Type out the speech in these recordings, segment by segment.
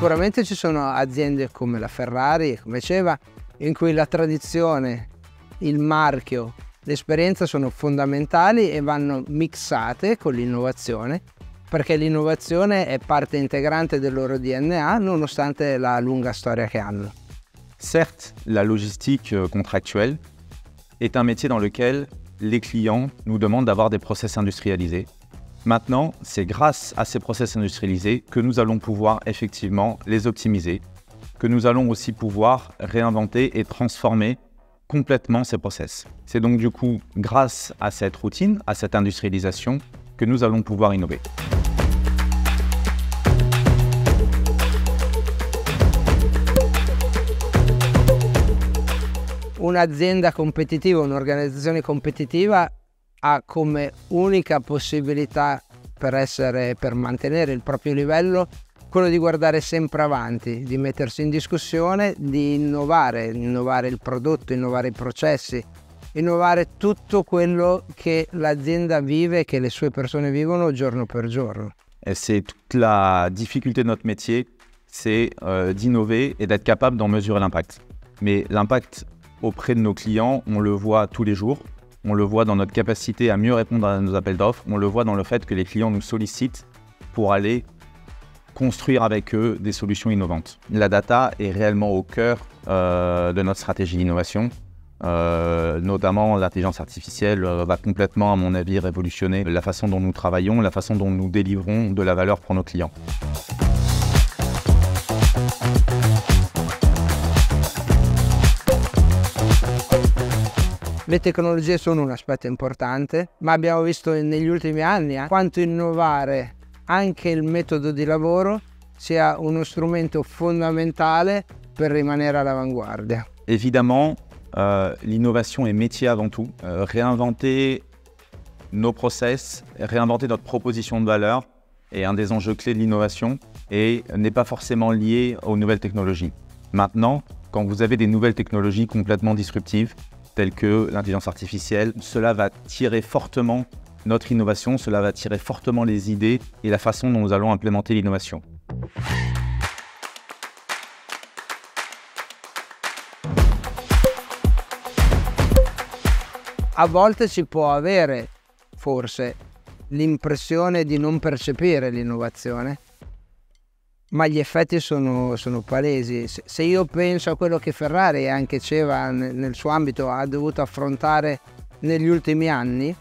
Sicuramente ci sono aziende come la Ferrari, come diceva, in cui la tradizione, il marchio, l'esperienza sono fondamentali e vanno mixate con l'innovazione, perché l'innovazione è parte integrante del loro DNA nonostante la lunga storia che hanno. Certes, la logistique contractuelle est un métier dans lequel les clients nous demandent d'avoir des process industrialisés. Maintenant, c'est grâce à ces process industrialisés que nous allons pouvoir effectivement les optimiser, que nous allons aussi pouvoir réinventer et transformer complètement ces process. C'est donc du coup grâce à cette routine, à cette industrialisation, que nous allons pouvoir innover. Un'azienda competitiva, un'organizzazione competitiva ha come unica possibilità per mantenere il proprio livello quello di guardare sempre avanti, di mettersi in discussione, di innovare il prodotto, innovare i processi, innovare tutto quello che l'azienda vive, che le sue persone vivono giorno per giorno. Et c'est toute la difficulté de notre métier, c'est d'innover et d'être capable d'en mesurer l'impact. Mais l'impact auprès de nos clients, on le voit tous les jours. On le voit dans notre capacité à mieux répondre à nos appels d'offres. On le voit dans le fait que les clients nous sollicitent pour aller construire avec eux des solutions innovantes. La data est réellement au cœur de notre stratégie d'innovation. Notamment l'intelligence artificielle va complètement, à mon avis, révolutionner la façon dont nous travaillons, la façon dont nous délivrons de la valeur pour nos clients. Le tecnologie sono un aspetto importante, ma abbiamo visto negli ultimi anni quanto innovare anche il metodo di lavoro sia uno strumento fondamentale per rimanere all'avanguardia. Évidemment, l'innovation est métier avant tout. Réinventer nos process, réinventer notre proposition de valeur est un des enjeux clés de l'innovation et n'est pas forcément lié aux nouvelles technologies. Maintenant, quand vous avez des nouvelles technologies complètement disruptives, telles que l'intelligence artificielle, cela va tirer fortement notre innovation, cela va tirer fortement les idées et la façon dont nous allons implémenter l'innovation. A volte si può avere forse l'impressione di non percepire l'innovazione, ma gli effetti sono palesi. Se io penso a quello che Ferrari e anche Ceva nel suo ambito ha dovuto affrontare negli ultimi anni,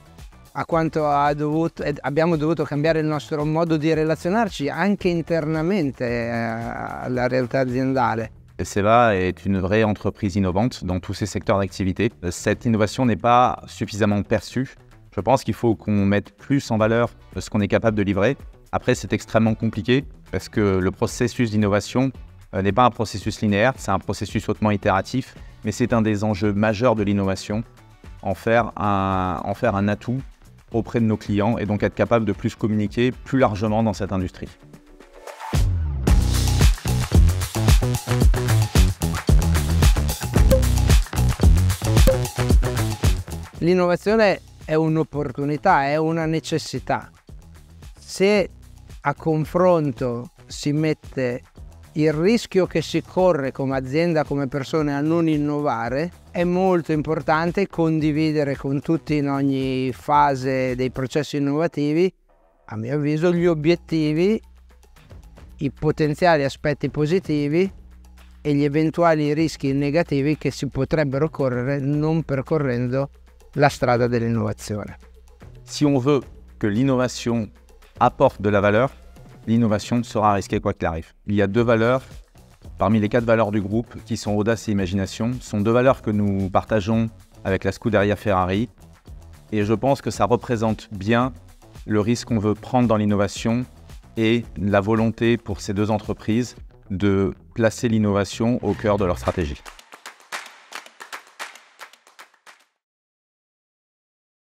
a quanto abbiamo dovuto cambiare il nostro modo di relazionarci anche internamente alla realtà aziendale. Ceva est une vraie entreprise innovante dans tous ses secteurs d'activité. Cette innovation n'est pas suffisamment perçue. Je pense qu'il faut qu'on mette plus en valeur ce qu'on est capable de livrer. Après, c'est extrêmement compliqué parce que le processus d'innovation n'est pas un processus linéaire, c'est un processus hautement itératif, mais c'est un des enjeux majeurs de l'innovation, en faire un atout auprès de nos clients et donc être capable de plus communiquer plus largement dans cette industrie. L'innovazione è un'opportunità, è una necessità. Se a confronto si mette il rischio che si corre come azienda, come persone a non innovare, è molto importante condividere con tutti in ogni fase dei processi innovativi, a mio avviso, gli obiettivi, i potenziali aspetti positivi e gli eventuali rischi negativi che si potrebbero correre non percorrendo la strada dell'innovazione. Si on veut que l'innovation apporte de la valeur, l'innovation sera risquée quoi qu'il arrive. Il y a deux valeurs, parmi les 4 valeurs du groupe, qui sont audace et imagination. Ce sont 2 valeurs que nous partageons avec la Scuderia Ferrari. Et je pense que ça représente bien le risque qu'on veut prendre dans l'innovation et la volonté pour ces 2 entreprises de placer l'innovation au cœur de leur stratégie.